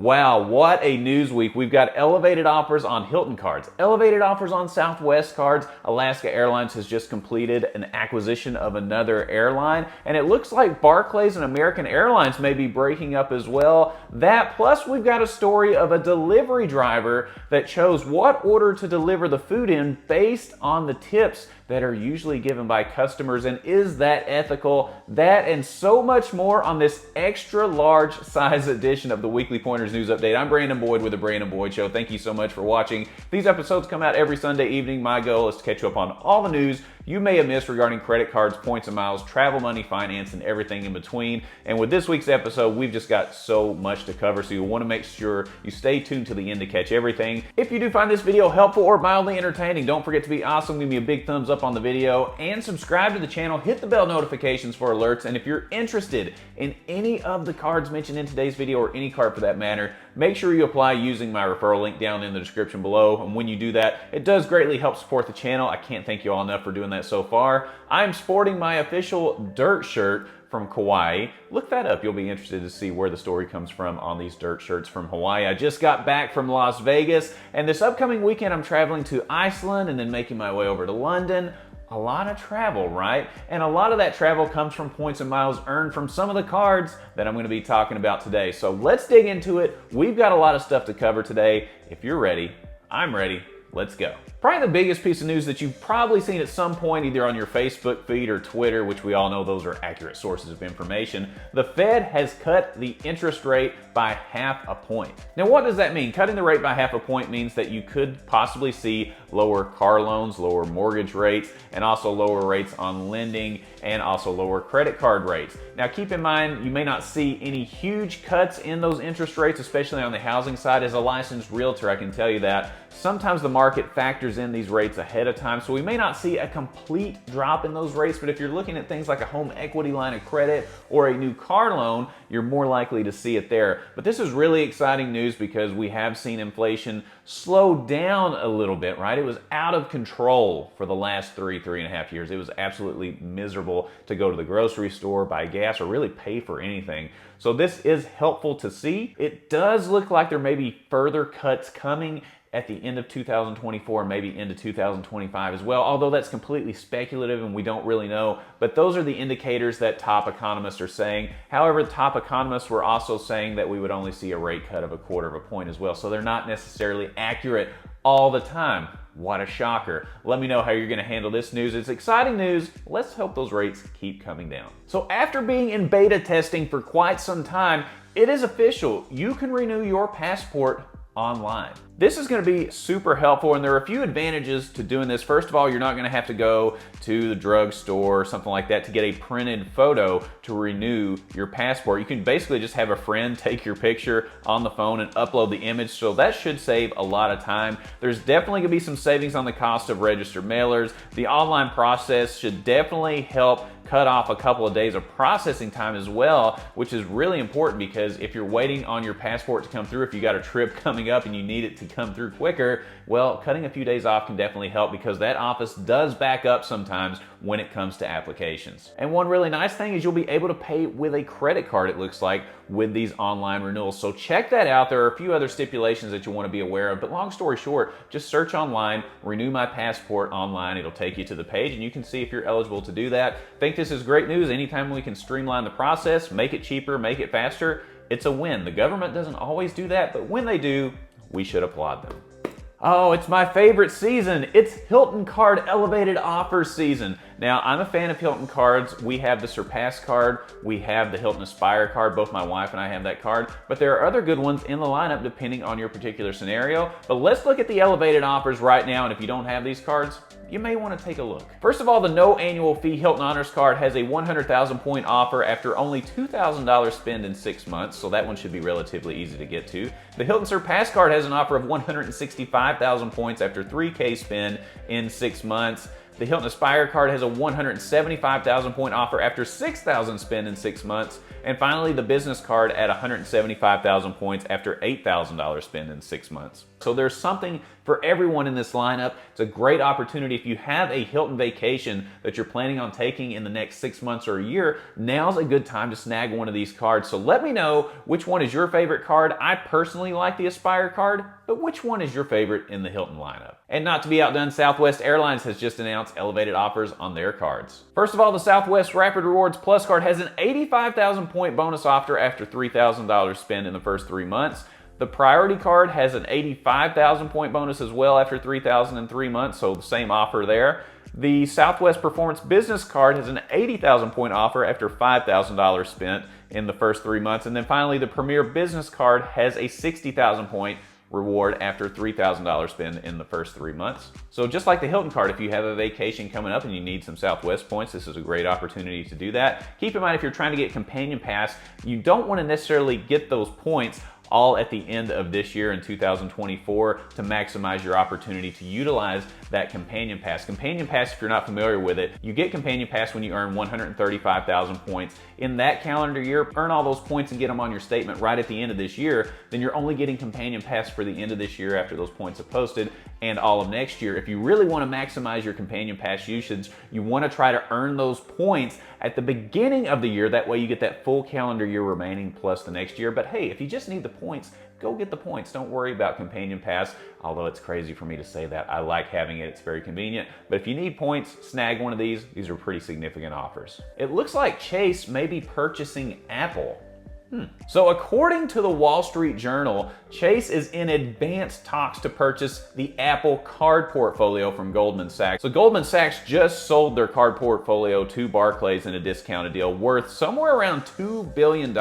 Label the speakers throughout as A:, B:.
A: Wow, what a news week. We've got elevated offers on Hilton cards, elevated offers on Southwest cards. Alaska Airlines has just completed an acquisition of another airline, and it looks like Barclays and American Airlines may be breaking up as well. That plus we've got a story of a delivery driver that chose what order to deliver the food in based on the tips that are usually given by customers, and is that ethical? That and so much more on this extra large size edition of the Weekly Pointers News Update. I'm Brandon Boyd with The Brandon Boyd Show. Thank you so much for watching. These episodes come out every Sunday evening. My goal is to catch you up on all the news you may have missed regarding credit cards, points and miles, travel, money, finance, and everything in between. And with this week's episode, we've just got so much to cover, so you'll want to make sure you stay tuned to the end to catch everything. If you do find this video helpful or mildly entertaining, don't forget to be awesome. Give me a big thumbs up on the video and subscribe to the channel. Hit the bell notifications for alerts. And if you're interested in any of the cards mentioned in today's video, or any card for that matter, make sure you apply using my referral link down in the description below. And when you do that, it does greatly help support the channel. I can't thank you all enough for doing that so far. I'm sporting my official dirt shirt from Kauai. Look that up. You'll be interested to see where the story comes from on these dirt shirts from Hawaii. I just got back from Las Vegas, and this upcoming weekend I'm traveling to Iceland and then making my way over to London. A lot of travel, right? And a lot of that travel comes from points and miles earned from some of the cards that I'm going to be talking about today. So let's dig into it. We've got a lot of stuff to cover today. If you're ready, I'm ready. Let's go. Probably the biggest piece of news that you've probably seen at some point, either on your Facebook feed or Twitter, which we all know those are accurate sources of information. The Fed has cut the interest rate by 0.5 point. Now, what does that mean? Cutting the rate by 0.5 point means that you could possibly see lower car loans, lower mortgage rates, and also lower rates on lending, and also lower credit card rates. Now, keep in mind, you may not see any huge cuts in those interest rates, especially on the housing side. As a licensed realtor, I can tell you that sometimes the market factors in these rates ahead of time, so we may not see a complete drop in those rates, but if you're looking at things like a home equity line of credit or a new car loan, you're more likely to see it there. But this is really exciting news because we have seen inflation slow down a little bit, right? It was out of control for the last 3.5 years. It was absolutely miserable to go to the grocery store, buy gas, or really pay for anything. So this is helpful to see. It does look like there may be further cuts coming at the end of 2024, maybe into 2025 as well, although that's completely speculative and we don't really know. But those are the indicators that top economists are saying. However, top economists were also saying that we would only see a rate cut of 0.25 point as well. So they're not necessarily accurate all the time. What a shocker. Let me know how you're gonna handle this news. It's exciting news. Let's hope those rates keep coming down. So after being in beta testing for quite some time, it is official. You can renew your passport online. This is going to be super helpful, and there are a few advantages to doing this. First of all, you're not going to have to go to the drugstore or something like that to get a printed photo to renew your passport. You can basically just have a friend take your picture on the phone and upload the image, so that should save a lot of time. There's definitely going to be some savings on the cost of registered mailers. The online process should definitely help cut off a couple of days of processing time as well, which is really important because if you're waiting on your passport to come through, if you got a trip coming up and you need it to come through quicker, well, cutting a few days off can definitely help because that office does back up sometimes when it comes to applications. And one really nice thing is you'll be able to pay with a credit card, it looks like, with these online renewals. So check that out. There are a few other stipulations that you want to be aware of, but long story short, just search online, renew my passport online. It'll take you to the page and you can see if you're eligible to do that. Think this is great news. Anytime we can streamline the process, make it cheaper, make it faster, it's a win. The government doesn't always do that, but when they do, we should applaud them. Oh, it's my favorite season. It's Hilton card elevated offer season. Now, I'm a fan of Hilton cards. We have the Surpass card. We have the Hilton Aspire card. Both my wife and I have that card. But there are other good ones in the lineup depending on your particular scenario. But let's look at the elevated offers right now. And if you don't have these cards, you may want to take a look. First of all, the no annual fee Hilton Honors card has a 100,000 point offer after only $2,000 spend in 6 months, so that one should be relatively easy to get to. The Hilton Surpass card has an offer of 165,000 points after 3K spend in 6 months. The Hilton Aspire card has a 175,000 point offer after 6,000 spend in 6 months. And finally, the business card at 175,000 points after $8,000 spent in 6 months. So there's something for everyone in this lineup. It's a great opportunity. If you have a Hilton vacation that you're planning on taking in the next 6 months or a year, now's a good time to snag one of these cards. So let me know which one is your favorite card. I personally like the Aspire card, but which one is your favorite in the Hilton lineup? And not to be outdone, Southwest Airlines has just announced elevated offers on their cards. First of all, the Southwest Rapid Rewards Plus card has an 85,000 point bonus offer after $3,000 spent in the first 3 months. The Priority card has an 85,000 point bonus as well after 3,000 in 3 months, so the same offer there. The Southwest Performance Business card has an 80,000 point offer after $5,000 spent in the first 3 months. And then finally, the Premier Business card has a 60,000 point reward after $3,000 spent in the first 3 months. So just like the Hilton card, if you have a vacation coming up and you need some Southwest points, this is a great opportunity to do that. Keep in mind, if you're trying to get Companion Pass, you don't want to necessarily get those points all at the end of this year in 2024 to maximize your opportunity to utilize that Companion Pass. Companion Pass, if you're not familiar with it, you get Companion Pass when you earn 135,000 points in that calendar year. Earn all those points and get them on your statement right at the end of this year, then you're only getting Companion Pass for the end of this year after those points are posted and all of next year. If you really want to maximize your Companion Pass usage, you want to try to earn those points at the beginning of the year. That way you get that full calendar year remaining plus the next year. But hey, if you just need the points, go get the points. Don't worry about Companion Pass, although it's crazy for me to say that. I like having it. It's very convenient. But if you need points, snag one of these. These are pretty significant offers. It looks like Chase may be purchasing Apple. So according to the Wall Street Journal, Chase is in advanced talks to purchase the Apple card portfolio from Goldman Sachs. So Goldman Sachs just sold their card portfolio to Barclays in a discounted deal worth somewhere around $2 billion.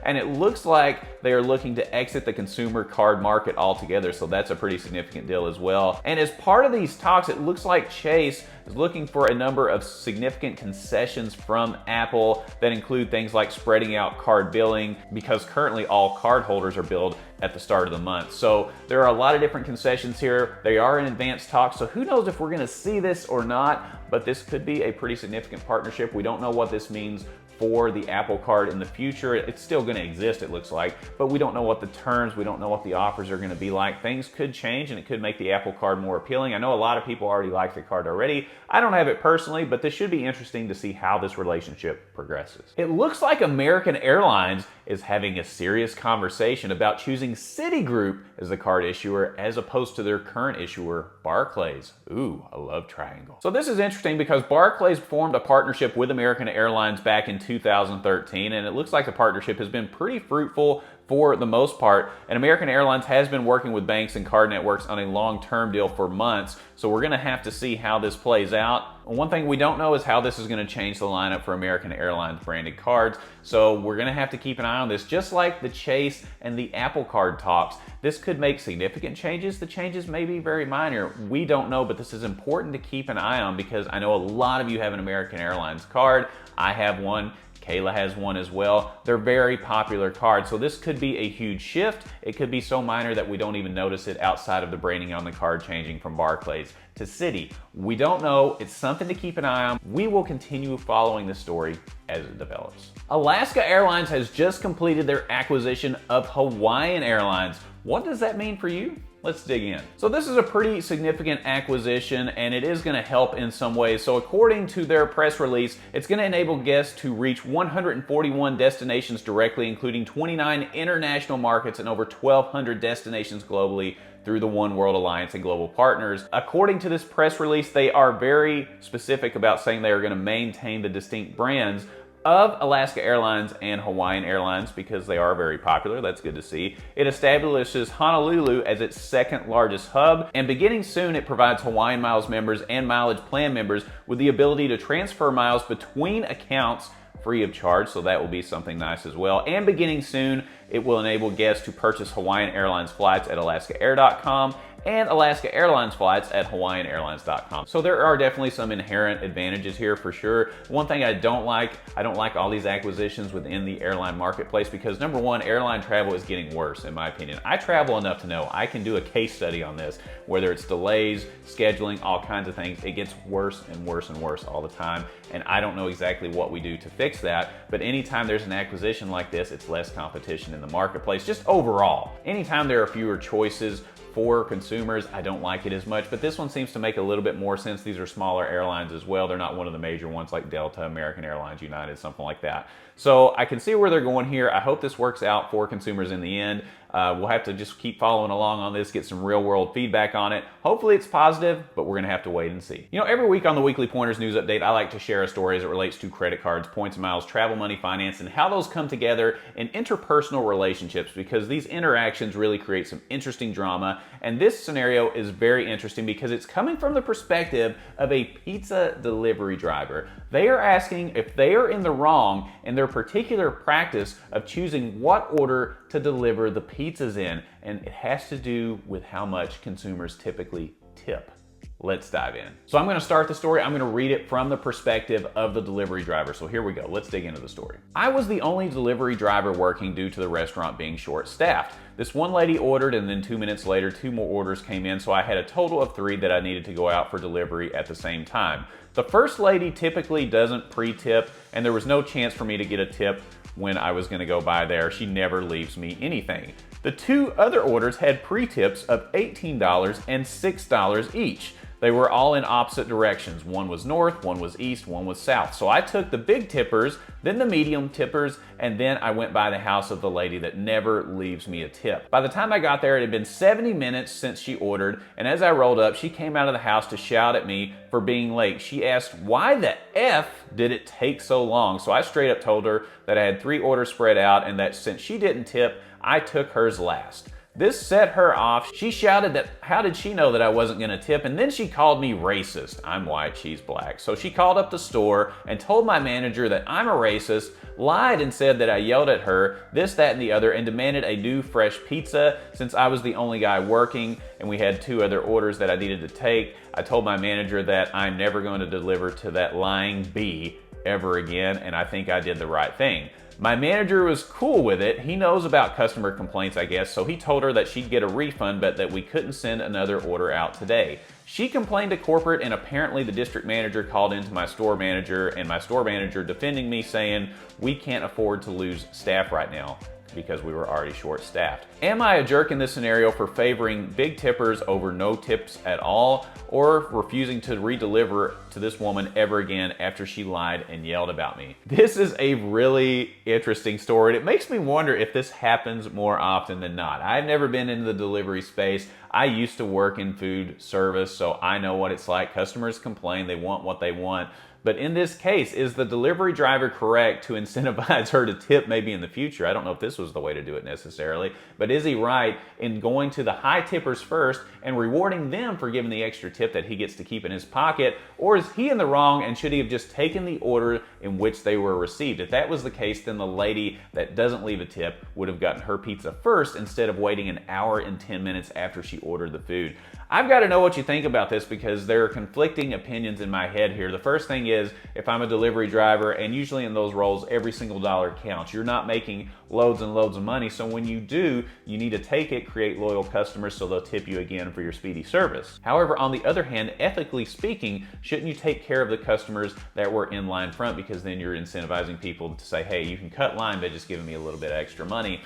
A: And it looks like they are looking to exit the consumer card market altogether. So that's a pretty significant deal as well. And as part of these talks, it looks like Chase is looking for a number of significant concessions from Apple that include things like spreading out card billing, because currently all card holders are billed at the start of the month. So there are a lot of different concessions here. They are in advanced talks, so who knows if we're gonna see this or not, but this could be a pretty significant partnership. We don't know what this means for the Apple card in the future. It's still gonna exist, it looks like, but we don't know what the terms, we don't know what the offers are gonna be like. Things could change and it could make the Apple card more appealing. I know a lot of people already like the card already. I don't have it personally, but this should be interesting to see how this relationship progresses. It looks like American Airlines is having a serious conversation about choosing Citigroup as the card issuer as opposed to their current issuer, Barclays. Ooh, a love triangle. So this is interesting because Barclays formed a partnership with American Airlines back in 2013, and it looks like the partnership has been pretty fruitful for the most part, and American Airlines has been working with banks and card networks on a long-term deal for months, so we're gonna have to see how this plays out. One thing we don't know is how this is gonna change the lineup for American Airlines branded cards, so we're gonna have to keep an eye on this. Just like the Chase and the Apple card talks, this could make significant changes. The changes may be very minor. We don't know, but this is important to keep an eye on because I know a lot of you have an American Airlines card. I have one. Kayla has one as well. They're very popular cards, so this could be a huge shift. It could be so minor that we don't even notice it outside of the branding on the card changing from Barclays to Citi. We don't know. It's something to keep an eye on. We will continue following the story as it develops. Alaska Airlines has just completed their acquisition of Hawaiian Airlines. What does that mean for you? Let's dig in. So this is a pretty significant acquisition and it is gonna help in some ways. So according to their press release, it's gonna enable guests to reach 141 destinations directly, including 29 international markets and over 1,200 destinations globally through the One World Alliance and global partners. According to this press release, they are very specific about saying they are gonna maintain the distinct brands of Alaska Airlines and Hawaiian Airlines because they are very popular. That's good to see. It establishes Honolulu as its second largest hub, and beginning soon, it provides Hawaiian Miles members and mileage plan members with the ability to transfer miles between accounts free of charge, so that will be something nice as well. And beginning soon, it will enable guests to purchase Hawaiian Airlines flights at alaskaair.com and Alaska Airlines flights at hawaiianairlines.com. So there are definitely some inherent advantages here for sure. One thing I don't like all these acquisitions within the airline marketplace because number one, airline travel is getting worse in my opinion. I travel enough to know I can do a case study on this, whether it's delays, scheduling, all kinds of things. It gets worse and worse and worse all the time, and I don't know exactly what we do to fix that, but anytime there's an acquisition like this, it's less competition in the marketplace, just overall. Anytime there are fewer choices for consumers, I don't like it as much, but this one seems to make a little bit more sense. These are smaller airlines as well. They're not one of the major ones like Delta, American Airlines, United, something like that. So I can see where they're going here. I hope this works out for consumers in the end. We'll have to just keep following along on this, get some real world feedback on it. Hopefully it's positive, but we're gonna have to wait and see. You know, every week on the Weekly Pointers News Update, I like to share a story as it relates to credit cards, points and miles, travel, money, finance, and how those come together in interpersonal relationships, because these interactions really create some interesting drama. And this scenario is very interesting because it's coming from the perspective of a pizza delivery driver. They are asking if they are in the wrong in their particular practice of choosing what order to deliver the pizzas in, and it has to do with how much consumers typically tip. Let's dive in. So I'm gonna start the story. I'm gonna read it from the perspective of the delivery driver. So here we go, let's dig into the story. I was the only delivery driver working due to the restaurant being short-staffed. This one lady ordered, and then 2 minutes later, 2 more orders came in, so I had a total of 3 that I needed to go out for delivery at the same time. The first lady typically doesn't pre-tip, and there was no chance for me to get a tip when I was gonna go by there. She never leaves me anything. The 2 other orders had pre-tips of $18 and $6 each. They were all in opposite directions. One was north, one was east, one was south. So I took the big tippers, then the medium tippers, and then I went by the house of the lady that never leaves me a tip. By the time I got there, it had been 70 minutes since she ordered, and as I rolled up, she came out of the house to shout at me for being late. She asked, "Why the F did it take so long?" So I straight up told her that I had 3 orders spread out and that since she didn't tip, I took hers last. This set her off. She shouted that how did she know that I wasn't gonna tip, and then she called me racist. I'm white, she's black. So she called up the store and told my manager that I'm a racist, lied and said that I yelled at her, this, that, and the other, and demanded a new fresh pizza since I was the only guy working and we had 2 other orders that I needed to take. I told my manager that I'm never going to deliver to that lying B ever again, and I think I did the right thing. My manager was cool with it. He knows about customer complaints, I guess, so he told her that she'd get a refund, but that we couldn't send another order out today. She complained to corporate, and apparently the district manager called into my store manager, and my store manager defending me, saying, "We can't afford to lose staff right now," because we were already short-staffed. Am I a jerk in this scenario for favoring big tippers over no tips at all, or refusing to re-deliver to this woman ever again after she lied and yelled about me? This is a really interesting story. It makes me wonder if this happens more often than not. I've never been in the delivery space. I used to work in food service, so I know what it's like. Customers complain, they want what they want. But in this case, is the delivery driver correct to incentivize her to tip maybe in the future? I don't know if this was the way to do it necessarily, but is he right in going to the high tippers first and rewarding them for giving the extra tip that he gets to keep in his pocket? Or is he in the wrong and should he have just taken the order in which they were received? If that was the case, then the lady that doesn't leave a tip would have gotten her pizza first instead of waiting an hour and 10 minutes after she ordered the food. I've got to know what you think about this because there are conflicting opinions in my head here. The first thing is, if I'm a delivery driver, and usually in those roles, every single dollar counts. You're not making loads and loads of money, so when you do, you need to take it, create loyal customers so they'll tip you again for your speedy service. However, on the other hand, ethically speaking, shouldn't you take care of the customers that were in line front, because then you're incentivizing people to say, hey, you can cut line by just giving me a little bit extra money.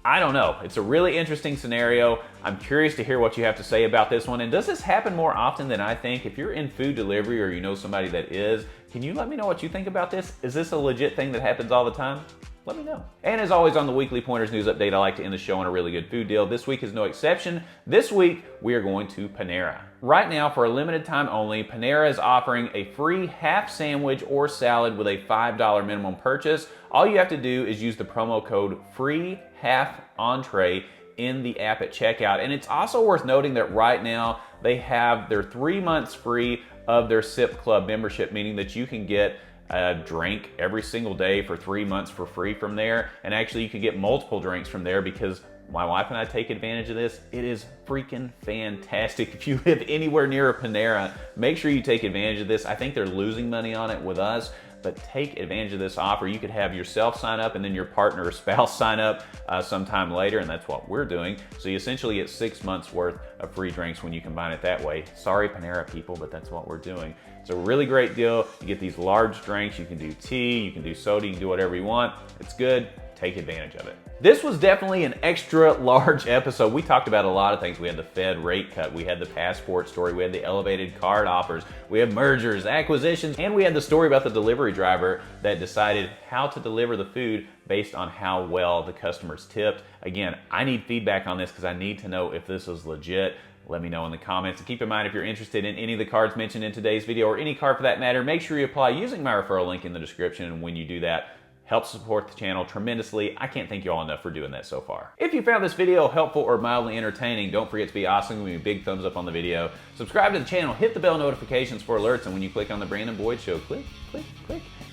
A: I don't know. It's a really interesting scenario. I'm curious to hear what you have to say about this one. And does this happen more often than I think? If you're in food delivery or you know somebody that is, can you let me know what you think about this? Is this a legit thing that happens all the time? Let me know. And as always on the Weekly Pointers News Update, I like to end the show on a really good food deal. This week is no exception. This week, we are going to Panera. Right now, for a limited time only, Panera is offering a free half sandwich or salad with a $5 minimum purchase. All you have to do is use the promo code FREEHALFENTREE in the app at checkout. And it's also worth noting that right now, they have their 3 months free of their SIP Club membership, meaning that you can get a drink every single day for 3 months for free from there. And actually you can get multiple drinks from there because My wife and I take advantage of this. It is freaking fantastic. If you live anywhere near a Panera, make sure you take advantage of this. I think they're losing money on it with us, but take advantage of this offer. You could have yourself sign up and then your partner or spouse sign up sometime later, and that's what we're doing. So you essentially get 6 months worth of free drinks when you combine it that way. Sorry, Panera people, but that's what we're doing. It's a really great deal. You get these large drinks. You can do tea, you can do soda, you can do whatever you want. It's good. Take advantage of it. This was definitely an extra large episode. We talked about a lot of things. We had the Fed rate cut, we had the passport story, we had the elevated card offers, we had mergers, acquisitions, and we had the story about the delivery driver that decided how to deliver the food based on how well the customers tipped. Again, I need feedback on this because I need to know if this is legit. Let me know in the comments. And keep in mind, if you're interested in any of the cards mentioned in today's video, or any card for that matter, make sure you apply using my referral link in the description. And when you do that, helps support the channel tremendously. I can't thank you all enough for doing that so far. If you found this video helpful or mildly entertaining, don't forget to be awesome. Give me a big thumbs up on the video. Subscribe to the channel, hit the bell notifications for alerts, and when you click on the Brandon Boyd Show, click,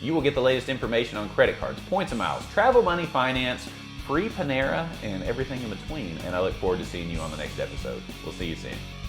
A: you will get the latest information on credit cards, points and miles, travel, money, finance, free Panera, and everything in between. And I look forward to seeing you on the next episode. We'll see you soon.